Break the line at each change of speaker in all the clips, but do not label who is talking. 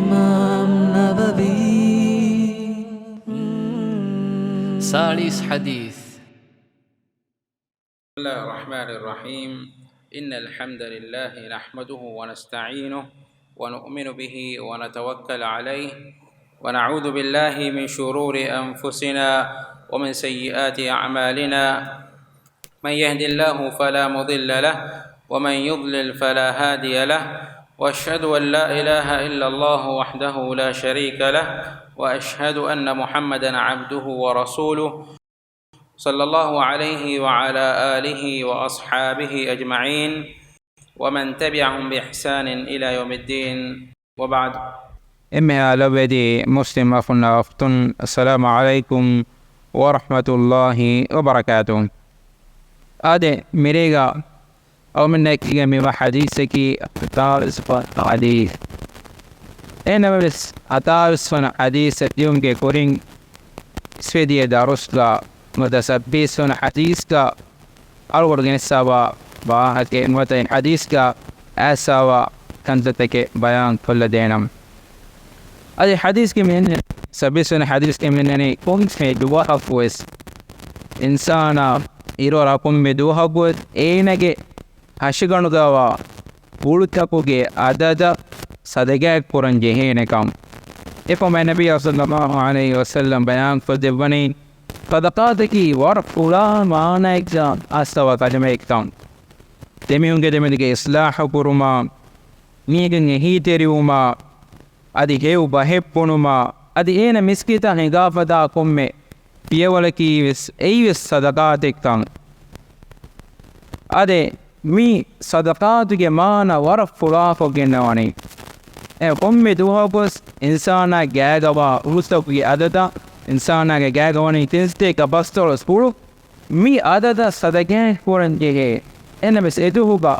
इमाम नबवी 40 حديث.
بسم الله الرحمن الرحيم. إن الحمد لله نحمده ونستعينه ونؤمن به ونتوكل عليه ونعوذ بالله من شرور أنفسنا ومن سيئات أعمالنا. من يهد الله فلا مضل له ومن يضلل فلا هادي له، وأشهد أن لا إله إلا الله وحده لا شريك له، وأشهد أن محمدا عبده ورسوله صلى الله عليه وعلى آله وأصحابه أجمعين ومن تبعهم بإحسان إلى يوم الدين، وبعد.
إمي لبدي مسلم أخونا أختن، السلام عليكم ورحمة الله وبركاته. هذا مريقا أو منك من حديثك أتارس حديث أنا بس أتارس فن حديث اليوم كي كورين سويدية دارسلا متسبيس فن حديث كا الورغن السابا باهك متين حديث كا أسابا كنتك بيان كل دينام. هذا حديث كمين سبيس فن حديث كمين يعني كونت في دوها فويس إنسانا إيرو راكم بدوها بود إينك ಹಶಿಗಣುಗವ ಉಳುತಪುಗೆ ಅದದ ಸದಗ್ಯಾಗ್ ಪುರಂ ಜೆಹೇನೆಕಂ ಎಫಮ ನಬಿ ಸಲ್ಲಲ್ಲಾಹು ಅಲೈಹಿ ವಸಲ್ಲಂ ಬಯಾನ್ ಫದವನಿ ಸದಕಾತಕಿ ವರಫುಲಾ ಮಾನೈಕ್ಜಾನ್ ಅಸ್ತವ ಕಜಮೈಕ್ತಾನ್ ದೆಮಿಯುಂಗೆ ದೆಮಿಗೆ ಇಸ್ಲಾಹ ಕುರುಮಾ ಮೀಗನ್ ಹೀತೆರಿವುಮಾ ಅದಿ ಹೇವು ಬಹೆಪ್ಪುನುಮಾ ಅದಿ ಏನ ಮಿಸ್ಕಿತ ಹೆಗಾಫದಾ ಕೊಮ್ಮೆ ಪಿಯವಲಕಿ ಏವಿಸ್ ಸದಕಾತಿಕ್ತಾನ್ ಅದೇ mi sadaqatuge maana waraf fulafo genawani komme duhapos insana gagawa ustakuge adada insana ge gagawani tinste ka bastolos puru mi adada sadaqe poranje enames eduhuga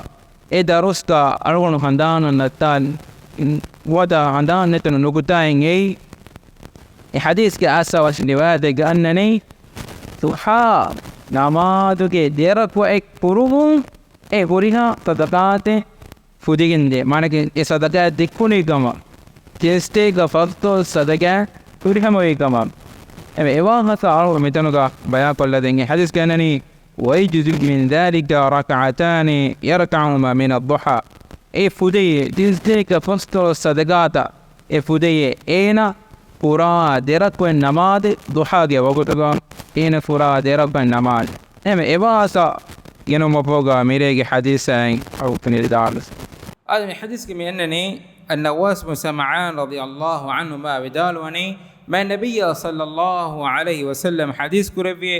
e darusta argonu handana natan wada handana netanu nugutaing e hadith ke asa was riwayat ge annani tuha namaduge derakwa ek puruvun goriha sadaqate fudiginde manake e sadaqa dikkuni gama teste ga fatto sadaqa goriha moy gama eme ewa hasa aru metanuga baya kolla denge hadis kanani wa yujzu min dhalika rak'atani yarka'uma min ad-duha fudiye teste ga fatto sadaqata fudiye ena pura derakwen namaz duha ge wagotaga ena pura derakwen namaz eme ewa hasa ينوم فوق ميريجي حديثا أو كني دارس.
هذا من حديث كم أنني النواس بن سمعان رضي الله عنه ما بدالوني ما النبي صلى الله عليه وسلم حديث كربي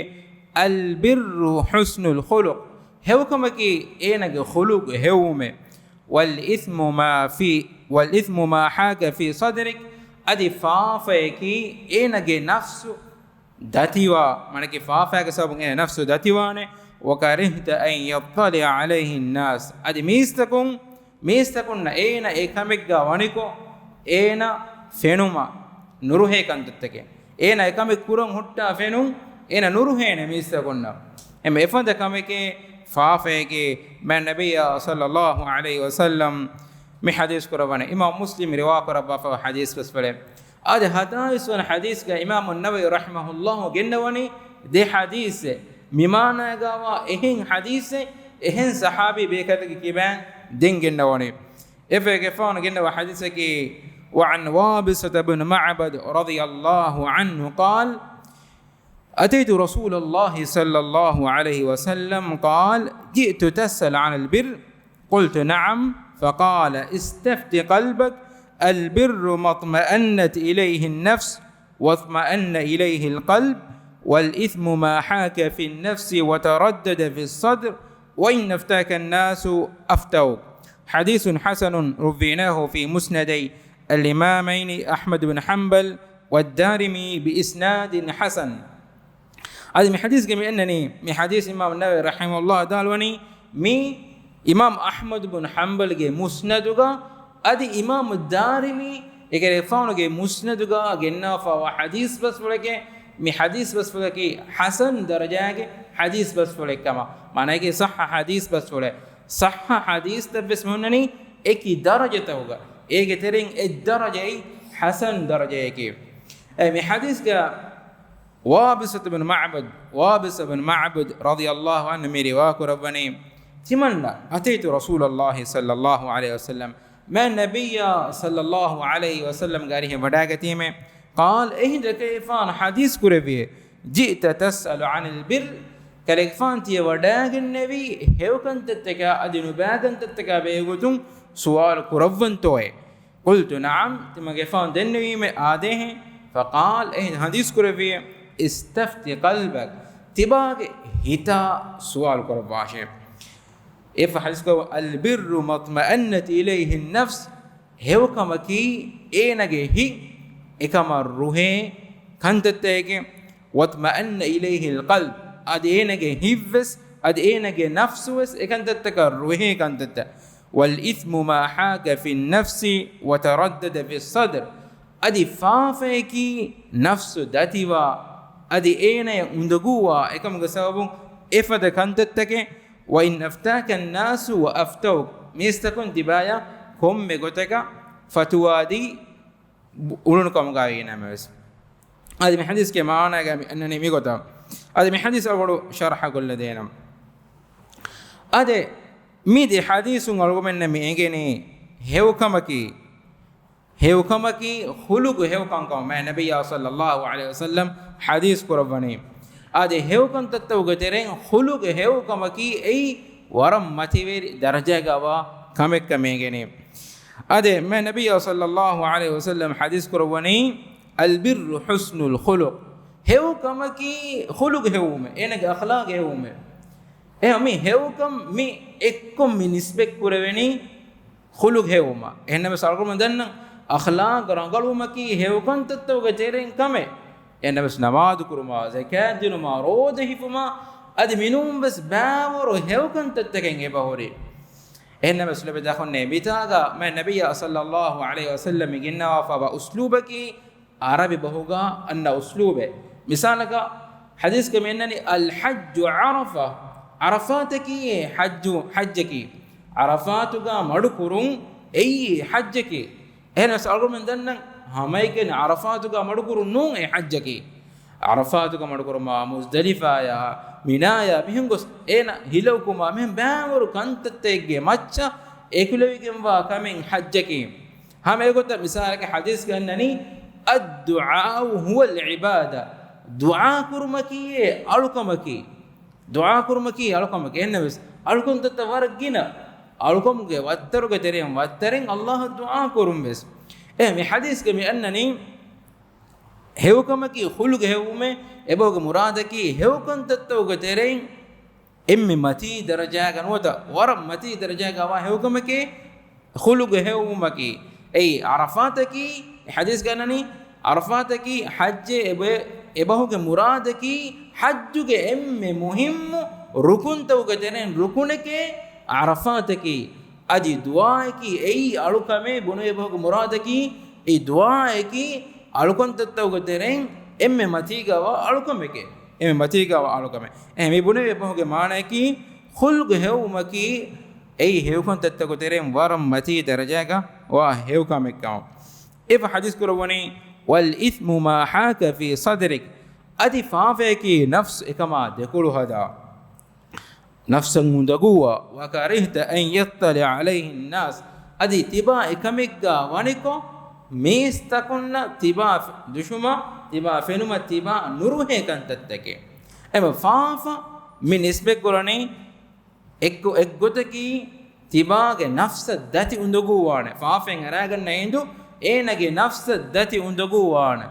البر حسن الخلق هو كما كي إنك خلق هومه والإثم ما حاك في صدرك أدي فافيكي إنك نفس داتيوا منك فافيك سبب إن نفس داتيوانه وكرهت أن يطلع عليه الناس أدي ميستكون إينا إكاميكا وانيكو إينا فينوما نروهي كانتتك إينا إكاميك كورم هتا فينوم إينا نروهين ميستكون إما إفند كاميكي فافيكي من النبي صلى الله عليه وسلم من حديث كربانة إمام مسلم رواق ربا فحديث بس فلم هذا حديث حديث كإمام النبي رحمه الله جنواني دي حديث ممانا غاوا اهن حديث اهن صحابي بكتك كيبان دين نوني افك فون جنوا حديثك وعن وابصة بن معبد رضي الله عنه قال أتيت رسول الله صلى الله عليه وسلم قال جئت تسأل عن البر قلت نعم فقال استفت قلبك البر ما اطمأنت إليه النفس واطمأن إليه القلب والإثم ما حاك في النفس وتردد في الصدر وإن أفتاك الناس أفتوك. حديث حسن رويناه في مسندي الإمامين أحمد بن حنبل والدارمي بإسناد حسن. هذا من حديث كما أنني من حديث إمام النووي رحمه الله دالوني مي إمام أحمد بن حنبل مسندوغا أدي إمام الدارمي إذا فانوغا مسندوغا جنافا وحديث بس ولكن مي حديث بس فلكي حسن درجة حديث بس فلك كما معناه كي صح حديث بس فلك صح حديث تبس منني एक ही दर्जा होगा एक तेरे एक दर्जा حسن درجيك مي حديث وابس بن معبد رضي الله عنه مي رواك ربني تمنى أتيت رسول الله صلى الله عليه وسلم ما النبي صلى الله عليه وسلم قاله بداغتي में قال اهد كيفان حديث كربي جئت تسأل عن البر كليفان تي وداغ النبي هيوكن تتكا ادنو باغن تتكا بيغتون سوال كربن توي قلت نعم تم كيفان دنوي में आदे हैं فقال اهد حديث كربي استفتي قلبك تباغ هتا سوال كرباشه إف حديث البر مطمئنت إليه النفس هيوكمكي إينجي هي إكما الروح كنتتك واطمئن إليه القلب أدي إينجي هيفس أدي إينجي نفسوس إكنتتك الروح كنتت والإثم ما حاك في النفس وتردد في الصدر أدي فافيكي نفس داتيوا أدي إينا يندقوا إكما قسابون إفد كنتتك وإن أفتاك الناس وأفتوك ميستكون دبايا كم مغتك فتوادي أولونكم غاوينا مس هذا من حديث كما أنا أنني مغتا هذا من حديث أول شرح كل دينا هذا ميدي حديث أقول من ميجيني هيوكمكي خلق هيوكم كما النبي صلى الله عليه وسلم حديث قرباني آده هيوكن تتوغترين خلق هيوكمكي أي ورم متيور درجة غوا كمك كميغني آده ما نبي صلى الله عليه وسلم حديث كرواني البر حسن الخلق هيوكمكي خلق هيوم إنك أخلاق هيوم أمي هيوكم مي إككم من نسبة كرواني خلق هيوم إنما سألكم من دنا أخلاق رانغلومكي هيوكن تتوغترين كمه إن بس نماذج كرما زكاة دينما روده فما أدمنون بس باور هيوكن تتكين بهوري إن بس لبد أخون نبيتاغا ما النبي صلى الله عليه وسلم يجينا فبا أسلوبك عربي بهوغا أن أسلوبه مثالك حديث كمنني الحج عرفة عرفاتك حجك عرفاتك مدكرون أي حجك هنا سأقول من دنا هميكن عرفاتك مدكور نون حجك عرفاتك مدكور ما مزدلفة يا منايا بهنغس انا هلوكما مهم بامر كنتتيجي ماتشا اكلويكم واكمن حجك هم يقول مثالك حديث كانني الدعاء هو العباده دعاء كرمكي الكمكي دعاء كرمكي الكمكي انبس الكم تتورجنا الكم وترك تريم وترين الله الدعاء كرم بس مي حديث كمي أنني هيوكمكي خلق هيومه إبوك مرادكي هيوكن تتوق ترين إمي متي درجة كنوتا ورم متي درجة كوا هيوكمكي خلق هيومكي أي عرفاتكي حديث كأنني عرفاتكي حج إبوك مرادكي حجك إمي مهم ركن توق ترين ركنك عرفاتكي أدي دعائكي أي ألوكامي بنو يبهك مرادكي أي دعائكي ألوكان تتوغترين إمي متيغا وألوكاميكي إمي متيغا وألوكامي إمي بنو يبهك مانكي خلق هيومكي أي هيوكان تتوغترين ورم متي درجاكا وهيوكاميكا إف حديث كرواني والإثم ما حاك في صدرك أدي فافيكي نفس إكما ديكولو هذا نفسا مندقوا وكرهت أن يطلع عليه الناس أدي تبا إكميكا وانيكو ميستكونا تبا دشما تبا فينما تبا نروه كنتتكي أما فافا من نسبة قراني එක්ගොතකී තිබාගේ නෆ්ස දති උඳගුවාන ෆාෆෙන් අරාගන්න ඉඳු ඒනගේ නෆ්ස දති උඳගුවාන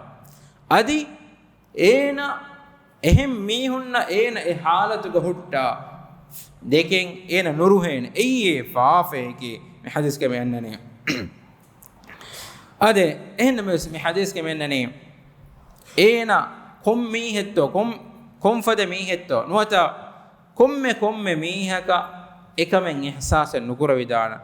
අදි ඒන එහෙම් මීහුන්න ඒන ඒ حالتක හුට්ටා දෙකෙන් ඒන නුරුහෙන එయ్యේ ෆාෆේකි මේ හදිස් කම යන්නනේ අද එහෙන්න මේ හදිස් කම යන්නනේ ඒන කොම් මීහෙත්තෝ කොම් ෆද මීහෙත්තෝ නුවත කොම්මෙ මීහක එකමෙන් ඉහසාස නුකුර විදාන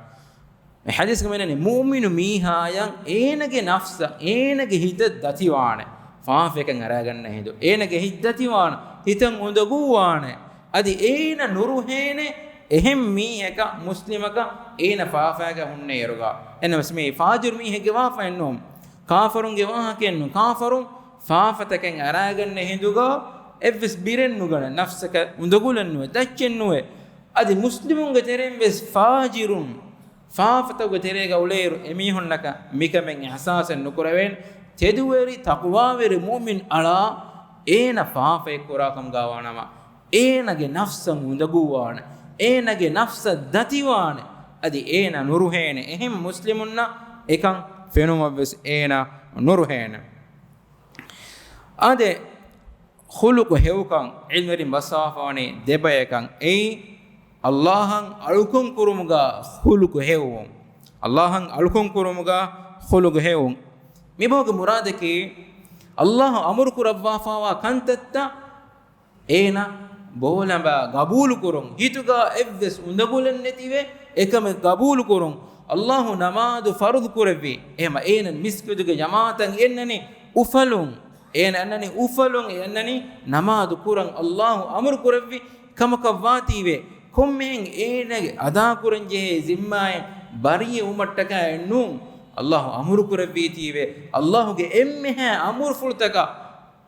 මේ හදිස් කමනේ මුමිනු මීහායන් ඒනගේ නෆ්ස ඒනගේ හිත දතිවාන ෆාෆෙකන් අරගන්න හේතු ඒනගේ හිත දතිවාන හිතන් උඳගුවාන අදි ඒන නුරුහේනේ එහෙම් මීහක මුස්ලිමක ඒන ෆාෆාග හුන්නේ යරුගා එනමස් මේ ෆාජුර් මීහගේ වාෆෙන්නොම් කාෆරුන්ගේ වාහකෙන්නු කාෆරුන් ෆාෆතකෙන් අරාගන්න හිඳුගා එවස් බිරෙන්නුගන නෆ්සක උඳගුලන්නුව දච්චෙන්නුව අදි මුස්ලිමුන්ගේ තෙරෙන් වෙස් ෆාජිරුන් ෆාෆතගේ තෙරේග උලේරු එමිහුන්නක මිකමෙන් හසාසෙන් නුකරවෙන් තෙදුවේරි තක්වාවේරි මුමින් අලා ඒන ෆාෆේ කුරාකම් ගාවානම ඒනගේ නෆ්ස මුඳගුවාන ඒනගේ නෆ්ස දතිවාන අදි ඒන නුරුහේන එහෙම් මුස්ලිමුන්න එකන් ෆෙනුමවස් ඒන නුරුහේන අදේ khuluq hewkan ilmeri masafane debayakan ei Allahan alukun kurumuga khuluq hewum Allahan alukun kurumuga khuluq hewum miboge muradaki Allah amur kurabwa fawa kantatta ena bolamba qabul kurun hituga evves undabulen netive ekame qabul kurun Allah namadu farud kurvi ema ena miskuduge jamaatan ennani ufalun en annani ufalun annani namadu kuran Allah amur kurvi kamaka wative kommen enage ada kuran je zimmaye bariye umattaka ennu Allah amur kurvi tive Allah ge emmeha amur fultaka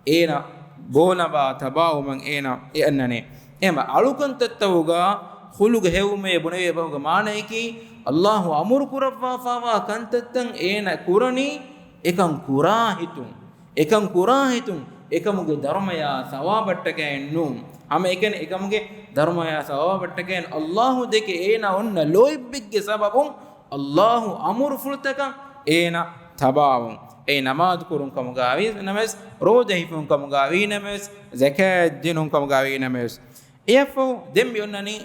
ena bolaba tabawman ena annani ema alukan tattawuga khuluga hewme bunave bahuga manayki Allah amur kurwa fawa kantattan ena kurani ekan kurahitun ekam kurahitun ekamuge dharmaya sawabattakaennu ama ekene ekamuge dharmaya sawabattakaen Allah deke ena onna loibbigge sababun Allah amur fultaka ena tabawun e namaz kurun kamuga avi namas rodehifun kamuga avi namas zakat dinun kamuga avi namas efo dembi onnani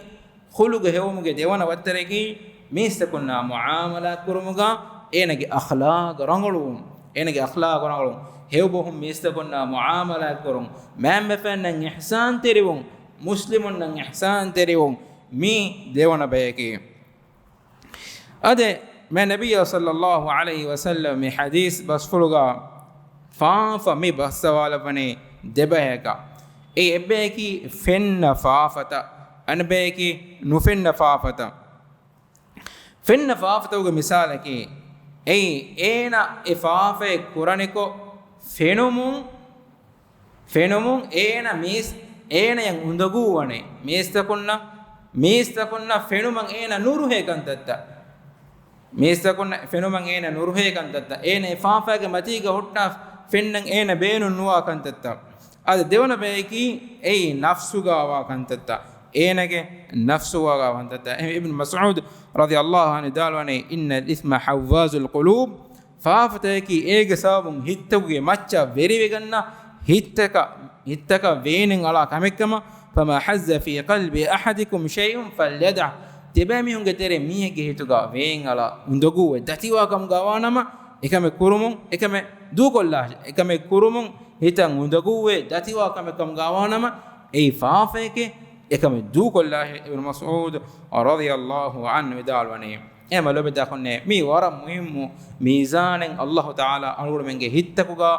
khuluge hewumuge devana wattareki mistakunna muamala kurumuga enage akhlaq rangulum enage akhlaq rangulum hewbohum mistakonna muamala kurun mammefannan ihsan terivun muslimunnan ihsan terivun mi devana bayaki ade ma nabiyya sallallahu alaihi wasallam mi hadith basfuluga faafa mi basawala bane debaheka e ebbeki fenna faafata anbeki nufenna faafata fenna faafata uga misalaki ei ena e faafe kuraniko fenumun ena mis ena yang undaguwane mistakonna fenuman ena nuruhe kantatta mistakonna fenuman ena nuruhe kantatta ena faafage matiga hotta fennan ena beenun nuwa kantatta ad devana beeki ei nafsuga wa kantatta enage nafsuga wa kantatta ibn mas'ud radiyallahu anhu dalwane inna al-ithma hawazul qulub faafateki ege sabun hittaguge macca veriveganna hittaka veenen ala kamekkama fama hazza fi qalbi ahadikum shay'un falyad'a tibami hunge tere miyege hituga veen ala undogu datiwa kam gawanama ekame kurumun ekame dukolla ekame kurumun hitan undogu datiwa kam gawanama ei faafeke ekame dukolla ibn mas'ud radiyallahu anhu dalwani ema lobe dakhonne mi wara muhimmu mizanen Allah taala alur menge hittakuga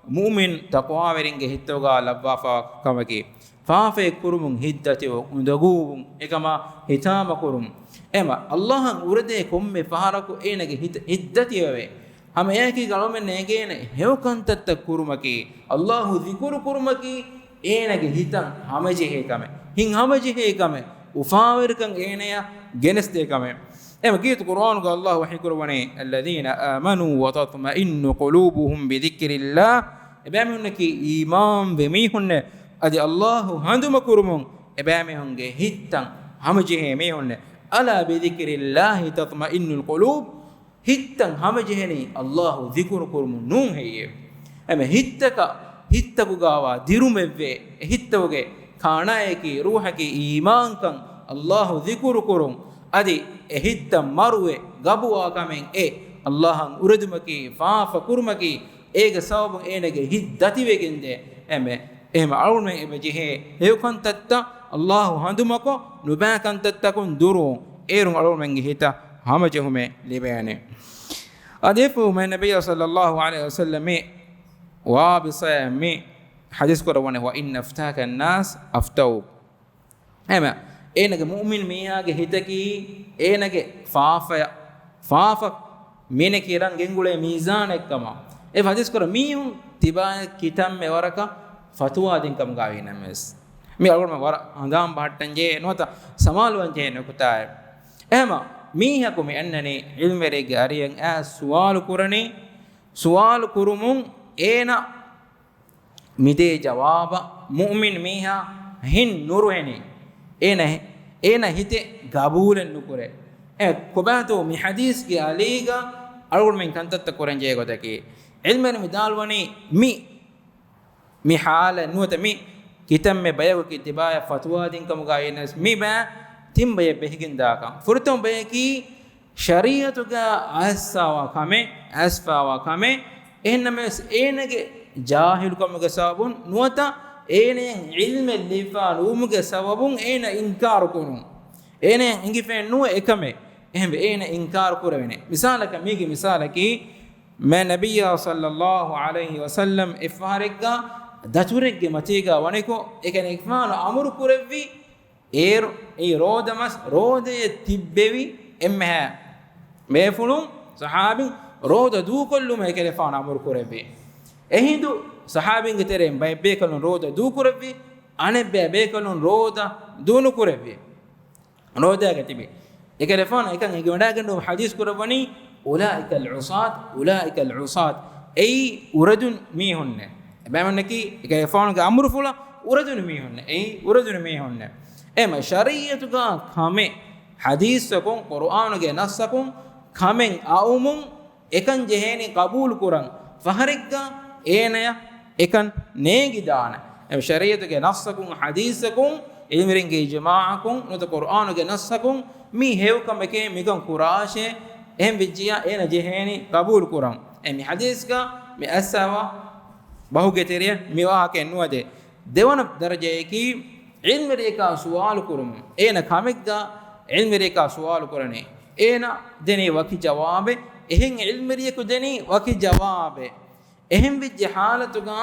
mu'min taqwa weringe hittoga labwafa kamaki faafe kurumun hiddati undagu ekama hitama kurum ema Allah urde komme faharaku enage hiddati we hama yaki galomen negene hewkantatta kurumaki Allah zikuru kurumaki enage hitan hamaje hekame hin hamaje hekame ufawerkan eneya geneste kame ema gitu Qur'an ga Allah wahi kurwane alladhina amanu wa tatma'innu qulubuhum bi dhikrillah ebame hunki iman be mi hunne adi Allah handuma kurumun ebame hunge hittan hamaje me hunne ala bi dhikrillah tatma'innul qulub hittan hamaje ni Allah dhikru kurumun nun heye ema hittaku gawa dirumevve hittawge khanaeki ruhaki iman kan Allah dhikru kurum adi ehitta marwe gabuwa kamen Allahan uredumaki faafa kurmaki ege sababun enege hiddati wegende eme alunme ebe jehe hewkan tatta Allahu handumako nubakan tatta kun duru erun alunmenge hita hamajehume libane adefu me nabiy sallallahu alaihi wasallam wa bisami hadis korawane wa inna aftaka an-nas aftau ema enage mu'min miyage hitaki enage faafa mene kiran gengule mizan ekkama e hadis kor mihun tiba kitam me waraka fatwa din kam gawina mes mi algon me war andam bahtan je nota samaluan je nokutaay ehma miha ko me annani ilmere ge ariyan a suwal kurani suwal kurumun ena mide jawaba mu'min miha hin nuruheni ena hite gabulen nukure e kobato mi hadis ge aliga algon men kantatta koran je godaki ilmen midalwani mi hala nuta mi kitam me bayago ki tibaya fatwa din kam ga inas mi ba timbe behigin daka furtum be ki shariatu ga asfawa kame ennames enage jahil kam ga sabun nuta ene ilme lifa umuge sababun ena inkar kunu ene ingifen nu ekame ehme ene inkar kurevene misalaka migi misalaki ma nabiyya sallallahu alaihi wasallam ifharika daturege matiga waneko ekene ikmanu amru kurevvi e rodamas rode tibbevi emha mefulum sahabin roda du kollum ekene fana amru kurevvi ehindu sahabin gitere baybe kalon roda du kurevvi anebbe be kalon roda dunu kurevvi roda gatibi ekene fana ekan ege wada gandu hadis kuravani ulaika al-usat ay uradun mihunne bamannaki ekene fana ga amru fula uradun mihunne ay uradun mihunne ema shariyatu ga kame hadis kon qur'an ge nasakun kamen aumun ekan jeheni qabul kuran faharigga enaya ekan neegi daana em shariyatu ge nasakun hadisakun ilmirin ge ijma'akun no to qur'an ge nasakun mi hewkam eke migan kurashe em vijja ena jeheni qabul kuran em hadis ga mi asawa bahugeteriya miwa ke nuade devana daraje ki ilmi reka suwal kurum ena kamegga ilmi reka suwal kurane ena deni waki jawabe ehen ilmi reku deni waki jawabe ehem vijja halatu ga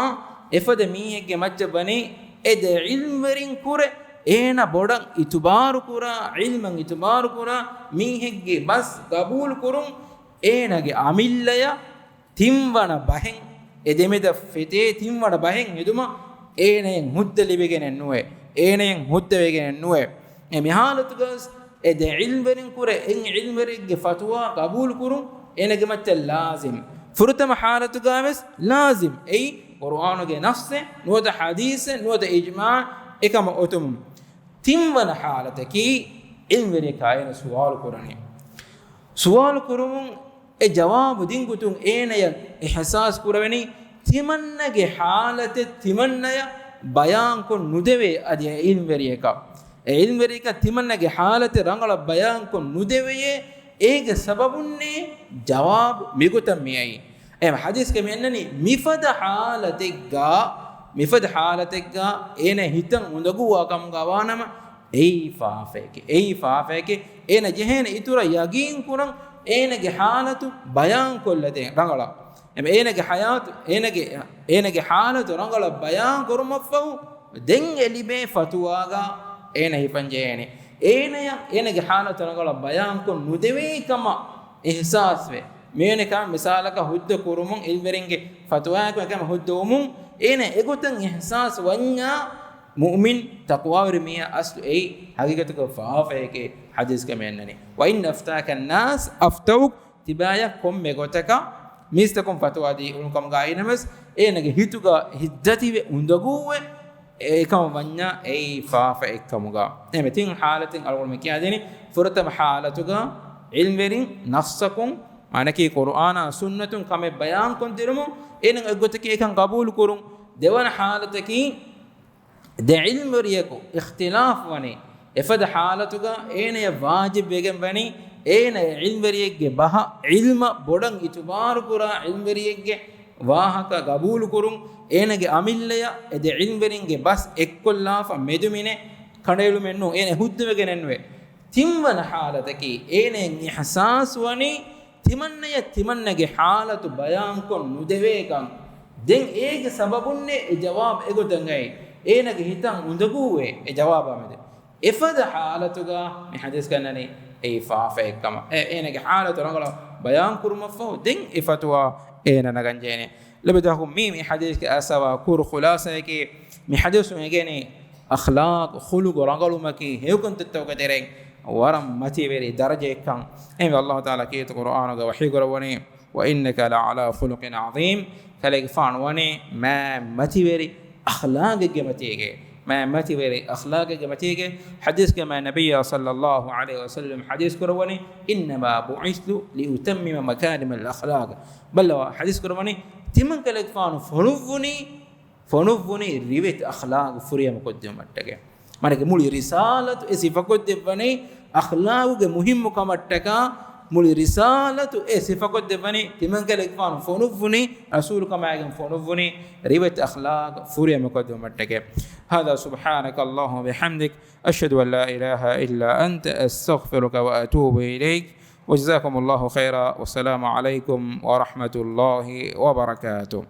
efade mihege majja bani ed ilmirin kure ena bodan itubaru kura ilman itubaru kura mihege bas qabul kurum enage amillaya timwana bahen edemeda fete timwana bahen eduma enen hudda libegen nuwe enen hudda wegen nuwe emi halatu gas ed ilmerin kure en ilmerige fatwa qabul kurum enage matta lazim furtam halatu games lazim ay qur'anuge nafse nuda hadise nuda ijma ekama otum timwana halataki ilmeri kayena suwal kurani suwal kurum e jawab dingutun enaya ihsas kuraveni timannage halate timannaya bayan kon nudeve adi ilmerieka e ilmerieka timannage halate rangala bayan kon nudeveye ege sababunne jawab migutam miyai em hadis ke mennani mifada halategga ene hitan undagu akam gawanama ei faafeke ene jehene itura yagin kuran enege halatu bayan kollade rangala em enege hayatu enege halatu rangala bayan korumaffu den elibe fatuwaga ene hipanjene enege halatu rangala bayan kon nudeve kama ihsasve mene kam misalaka hudda kurumun ilmeringe fatwa ko kam huddumun ene egotan ihsas wanya mu'min taqwa rimiya aslu ay haqiqatu ko faafeke hadis ke menani wa in aftaka an-nas aftawuk tibaya kom megotaka mistakum fatwa di unkam gainamas enege hituga hiddati undaguwe ekam wanya ay faafa ekamuga emetin halatin algol mekiyadeni furatam halatuga ilmerin nafsakum manaki qur'ana sunnatun kame bayan kon dirumu enen egotaki ekan qabul kurun dewan halataki de ilm riyako ikhtilaf wani efad halatuga ene wajib wegen bani ene ilm riyege baha ilma bodan itubar kura ilm riyege wahaka qabul kurun enege amilleya ede ilm ringe bas ekkollafa medumine kanelu mennu ene huddu wegen enwe timwan halataki ene ihsas wani timannage halatu bayan kon nudevekan den ege sababunne e jawab egodangai enage hitan undaguwe e jawab amede efada halatuga mi hadis kanani e faafa ekama enage halatu rangala bayan kurumafo den e fatwa إينا نغنجيني لبدهم ميمي حديث كأسوا كور خلاصة كي مي حديث يجيني أخلاق خلق رجل مكي هيو كنت تتوقع ورم متي بيري درجة كان إن الله تعالى كي القرآن وحي قروني وإنك لعلى خلق عظيم كلك فان وني ما متي بيري أخلاق جمتيجي ما متي بيري أخلاق جمتيجي حديث كما النبي صلى الله عليه وسلم حديث قروني إنما بعثت لأتمم مكارم الأخلاق بل حديث قروني تمن كلك فان فنوفني ريبت أخلاق فريا مقدم متك مانك مولي رسالة إسي فقدمني أخلاق مهم كمتك مولي رسالة إسي فقدمني تمن كلك فان فنوفني رسول كما فنوفني ريبت أخلاق فريا مقدم متك هذا سبحانك اللهم وبحمدك أشهد أن لا إله إلا أنت أستغفرك وأتوب إليك وجزاكم الله خيرا والسلام عليكم ورحمة الله وبركاته.